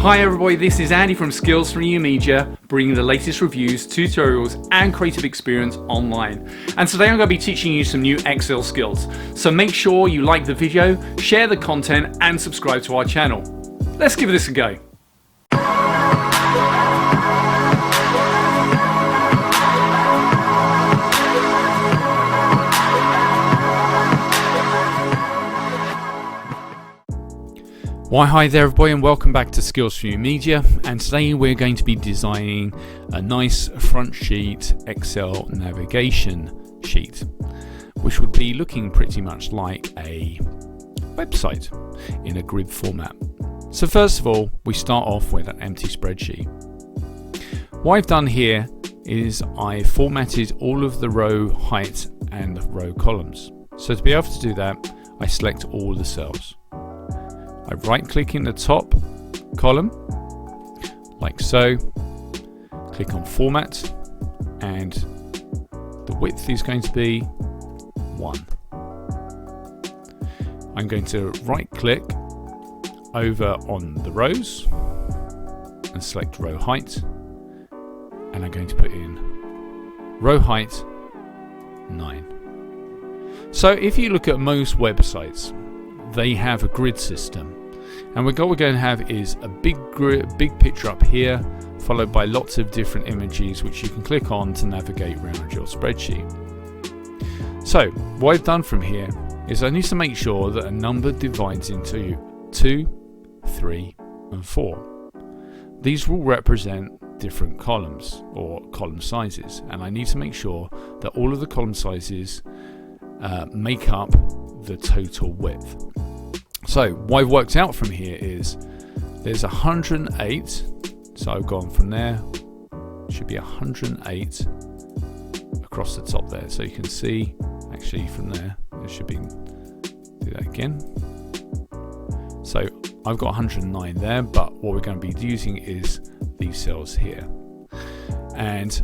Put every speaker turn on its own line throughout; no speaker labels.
Hi everybody, this is Andy from Skills for New Media, bringing the latest reviews, tutorials and creative experience online. And today I'm going to be teaching you some new Excel skills. So make sure you like the video, share the content and subscribe to our channel. Let's give this a go. Why hi there everybody and welcome back to Skills for New Media, and today we're going to be designing a nice front sheet Excel navigation sheet which would be looking pretty much like a website in a grid format. So first of all we start off with an empty spreadsheet. What I've done here is I formatted all of the row height and row columns. So to be able to do that I select all the cells. I right click in the top column, like so, click on format, and the width is going to be 1. I'm going to right click over on the rows and select row height, and I'm going to put in row height 9. So if you look at most websites, they have a grid system, and what we're going to have is a big picture up here followed by lots of different images which you can click on to navigate around your spreadsheet. So what I've done from here is I need to make sure that a number divides into 2, 3 and 4. These will represent different columns or column sizes, and I need to make sure that all of the column sizes make up the total width. So what I've worked out from here is there's 108, so I've gone from there, should be 108 across the top there, so you can see actually from there it should be, do that again. So I've got 109 there, but what we're going to be using is these cells here. And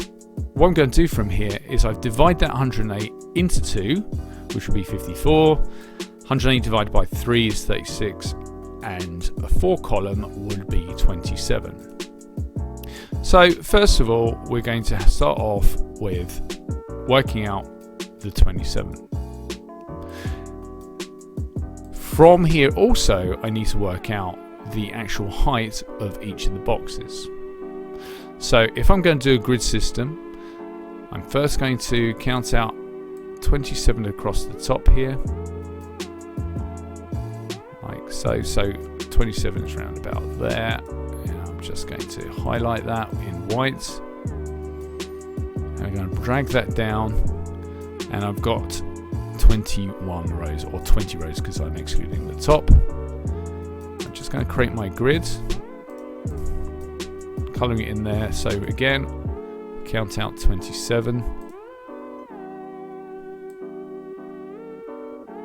what I'm going to do from here is I've divided that 108 into 2, which will be 54. 108 divided by 3 is 36, and a 4 column would be 27. So first of all we're going to start off with working out the 27. From here also I need to work out the actual height of each of the boxes. So if I'm going to do a grid system, I'm first going to count out 27 across the top here, like so. So 27 is round about there, and I'm just going to highlight that in white, and I'm going to drag that down, and I've got 21 rows, or 20 rows because I'm excluding the top. I'm just going to create my grid, colouring it in there. So again, count out 27.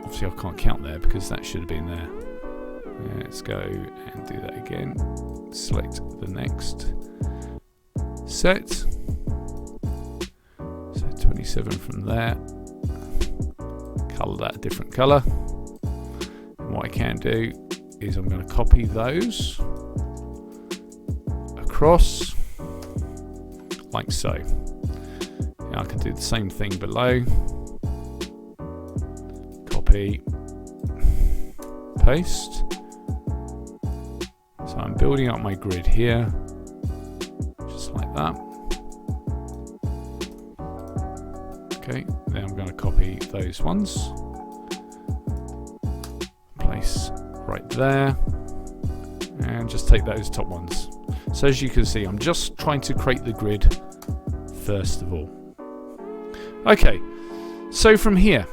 Obviously I can't count there because that should have been there. Let's go and do that again. Select the next set. So 27 from there. Colour that a different colour. And what I can do is I'm going to copy those across like so. Now I can do the same thing below. Copy, paste. So I'm building up my grid here, just like that. Okay, then I'm going to copy those ones, place right there, and just take those top ones. So as you can see, I'm just trying to create the grid first of all. Okay, so from here,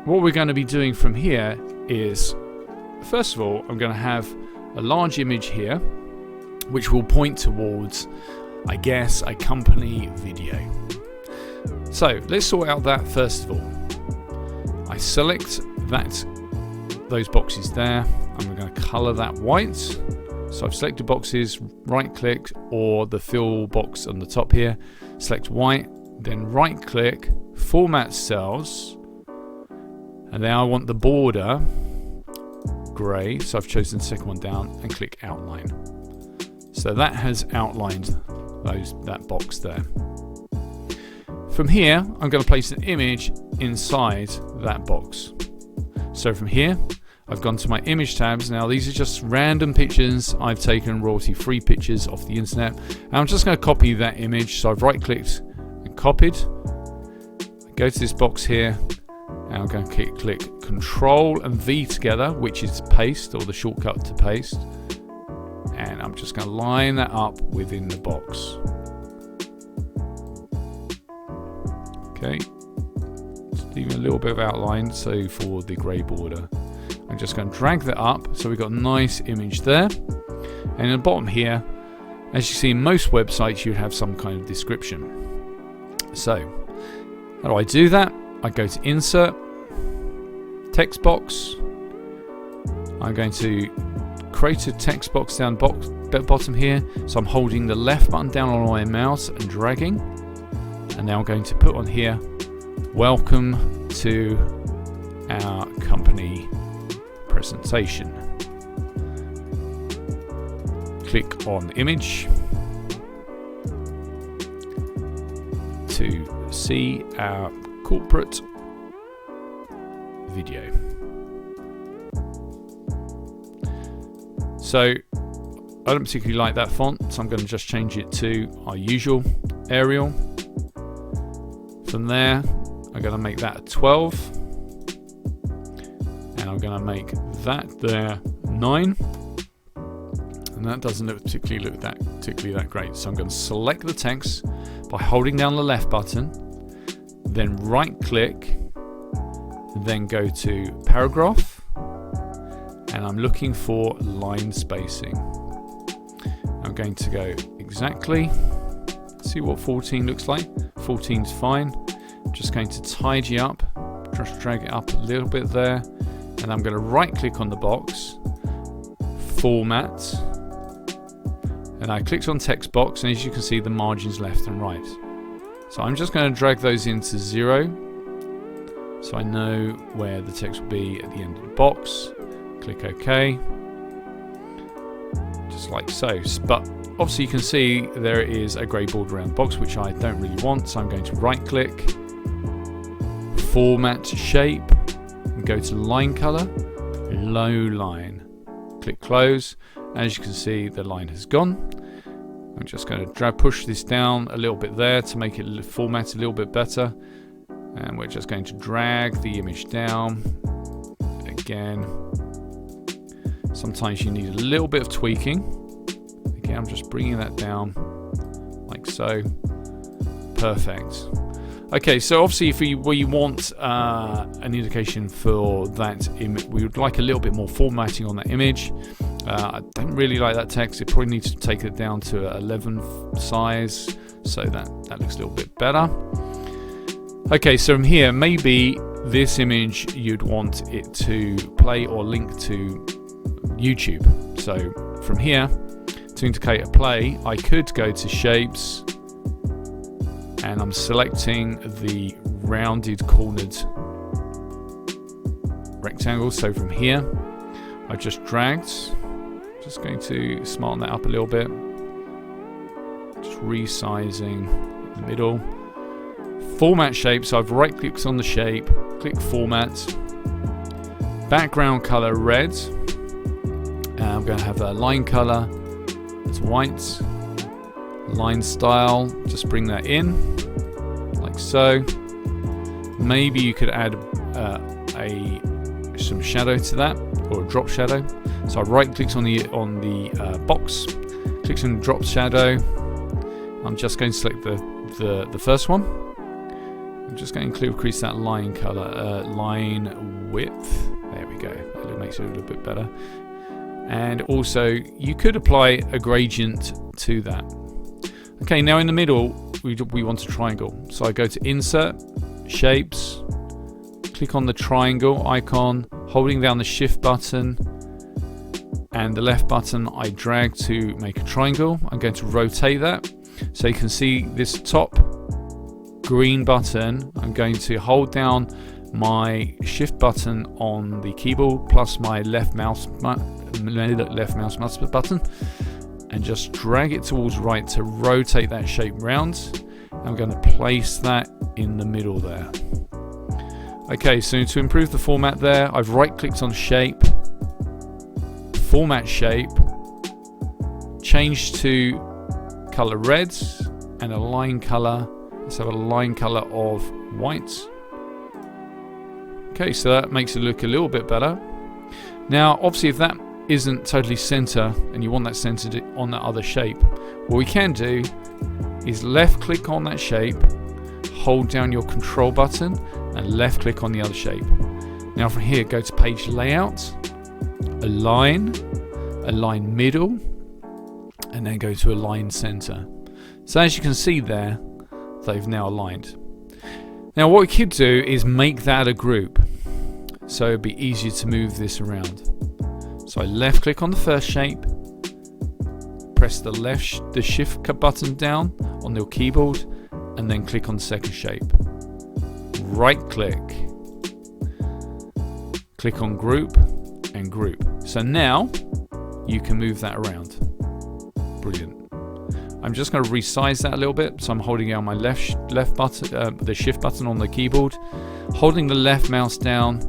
what we're going to be doing from here is, first of all, I'm going to have a large image here which will point towards, I guess, a company video. So let's sort out that first of all. I select those boxes there. I'm going to colour that white. So I've selected boxes, right click, or the fill box on the top here, select white, then right click, format cells, and then I want the border grey, so I've chosen the second one down, and click outline. So that has outlined that box there. From here, I'm going to place an image inside that box. So from here, I've gone to my image tabs. Now these are just random pictures I've taken, royalty-free pictures off the internet. And I'm just going to copy that image. So I've right-clicked and copied. I go to this box here, and I'm going to click Control and V together, which is paste, or the shortcut to paste. And I'm just going to line that up within the box. Okay, just leaving a little bit of outline, so for the grey border. I'm just going to drag that up, so we've got a nice image there. And in the bottom here, as you see in most websites, you'd have some kind of description. So, how do I do that? I go to Insert, Text Box. I'm going to create a text box down bottom here. So I'm holding the left button down on my mouse and dragging. And now I'm going to put on here, welcome to our company presentation. Click on image to see our corporate video. So I don't particularly like that font, so I'm going to just change it to our usual Arial. From there, I'm going to make that a 12. And I'm going to make that there 9. And that doesn't look particularly that great. So I'm going to select the text by holding down the left button, then right click, then go to paragraph, and I'm looking for line spacing. I'm going to go exactly, see what 14 looks like. 14 is fine. I'm just going to tidy up, just drag it up a little bit there, and I'm going to right click on the box, format, and I clicked on text box, and as you can see the margins left and right. So I'm just going to drag those into 0 so I know where the text will be at the end of the box. Click OK, just like so. But obviously you can see there is a grey border around the box, which I don't really want, so I'm going to right click, format shape, and go to line color, low line. Click close. As you can see, the line has gone. I'm just going to push this down a little bit there to make it format a little bit better. And we're just going to drag the image down. Again, sometimes you need a little bit of tweaking. Again, I'm just bringing that down like so. Perfect. Okay, so obviously if we want an indication for that image, we would like a little bit more formatting on that image. I don't really like that text. It probably needs to take it down to 11 size, so that looks a little bit better. Okay, so from here, maybe this image you'd want it to play or link to YouTube. So from here, to indicate a play, I could go to shapes, and I'm selecting the rounded cornered rectangle. So from here, I just dragged, just going to smarten that up a little bit, just resizing in the middle. Format shape, so I've right clicked on the shape, click format, background color red, and I'm going to have a line color, it's white, line style, just bring that in, like so. Maybe you could add some shadow to that, or a drop shadow. So I right clicked on the box, click on drop shadow. I'm just going to select the first one. I'm just going to increase that line color, line width. There we go. That makes it a little bit better. And also, you could apply a gradient to that. Okay, now in the middle, we want a triangle. So I go to Insert, Shapes, click on the triangle icon, holding down the Shift button and the left button, I drag to make a triangle. I'm going to rotate that. So you can see this top green button, I'm going to hold down my Shift button on the keyboard plus my left mouse button, and just drag it towards right to rotate that shape round. I'm going to place that in the middle there. Okay, so to improve the format there, I've right-clicked on shape, format shape, change to color reds, and a line color. Let's have a line color of white. Okay, so that makes it look a little bit better. Now, obviously, if that isn't totally center and you want that centered on that other shape, what we can do is left-click on that shape, hold down your control button, and left-click on the other shape. Now from here, go to page layout, align middle, and then go to align center. So as you can see there, they've now aligned. Now what we could do is make that a group, so it'd be easier to move this around. So I left-click on the first shape, press the shift button down on your keyboard, and then click on the second shape. Right-click, click on group, and group. So now you can move that around. Brilliant. I'm just going to resize that a little bit. So I'm holding down my left button, the shift button on the keyboard, holding the left mouse down,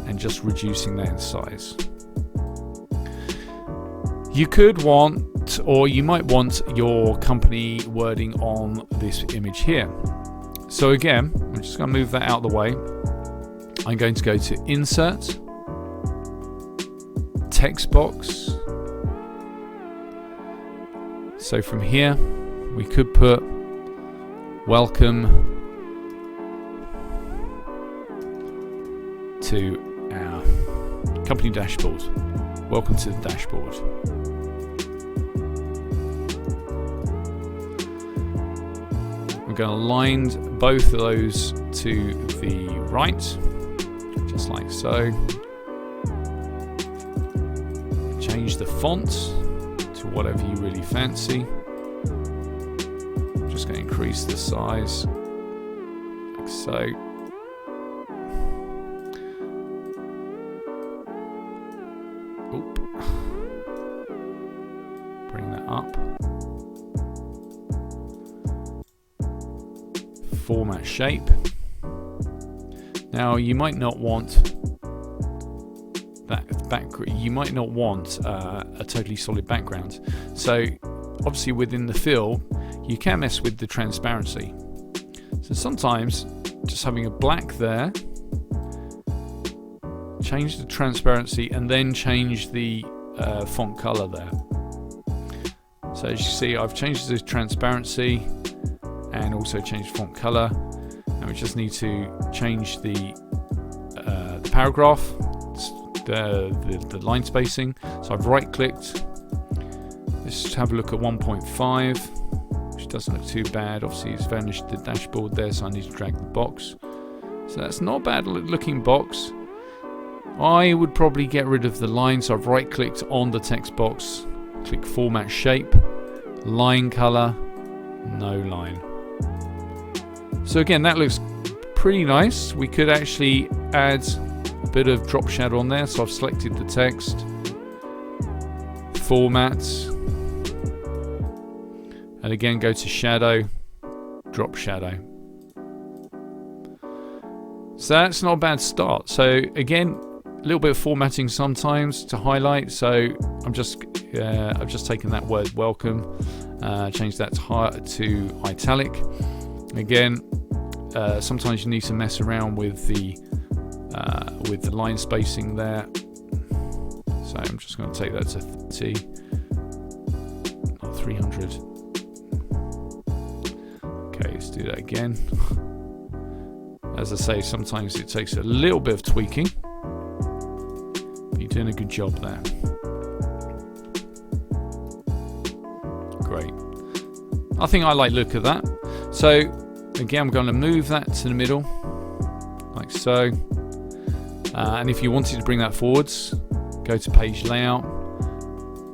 and just reducing that in size. You could want, or you might want, your company wording on this image here. So again, I'm just going to move that out of the way. I'm going to go to Insert, Text Box. So from here, we could put welcome to our company dashboard. Welcome to the dashboard. We're going to align both of those to the right, just like so. Change the font to whatever you really fancy. I'm just going to increase the size, like so. Oop. Bring that up. Format shape. Now you might not want that background. You might not want a totally solid background. So obviously within the fill, you can mess with the transparency. So sometimes just having a black there, change the transparency, and then change the font color there. So as you see, I've changed the transparency and also changed font color. And we just need to change the paragraph, the line spacing. So I've right clicked. Let's have a look at 1.5, which doesn't look too bad. Obviously it's vanished the dashboard there, so I need to drag the box. So that's not a bad looking box. I would probably get rid of the line, so I've right clicked on the text box, click format shape, line color, no line. So again, that looks pretty nice. We could actually add a bit of drop shadow on there. So I've selected the text, formats, and again go to shadow, drop shadow. So that's not a bad start. So again, a little bit of formatting sometimes to highlight. So I've just taken that word welcome, changed that to italic. Again, sometimes you need to mess around with the line spacing there. So I'm just going to take that to 30, not 300. Okay, let's do that again. As I say, sometimes it takes a little bit of tweaking. But you're doing a good job there. Great. I think I like the look of that. So again, I'm going to move that to the middle, like so. And if you wanted to bring that forwards, go to page layout,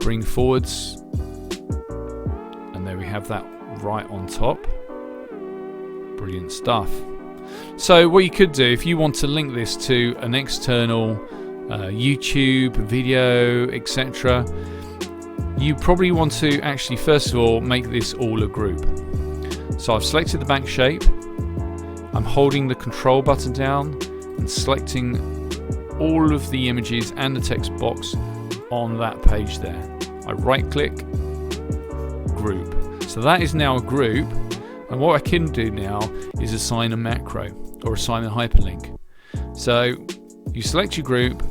bring forwards, and there we have that right on top. Brilliant stuff. So what you could do, if you want to link this to an external YouTube video, etc., you probably want to actually first of all make this all a group. So I've selected the bank shape, I'm holding the control button down and selecting all of the images and the text box on that page there. I right click, group. So that is now a group, and what I can do now is assign a macro or assign a hyperlink. So you select your group,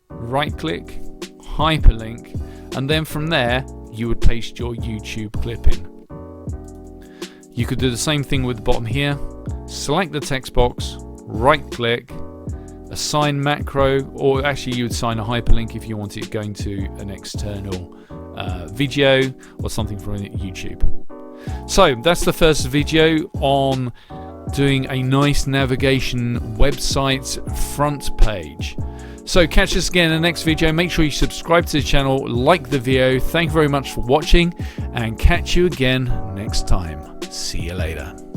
right click, hyperlink, and then from there you would paste your YouTube clip in. You could do the same thing with the bottom here. Select the text box, right click, assign macro, or actually you would assign a hyperlink if you want it going to an external video or something from YouTube. So that's the first video on doing a nice navigation website front page. So catch us again in the next video. Make sure you subscribe to the channel, like the video. Thank you very much for watching, and catch you again next time. See you later.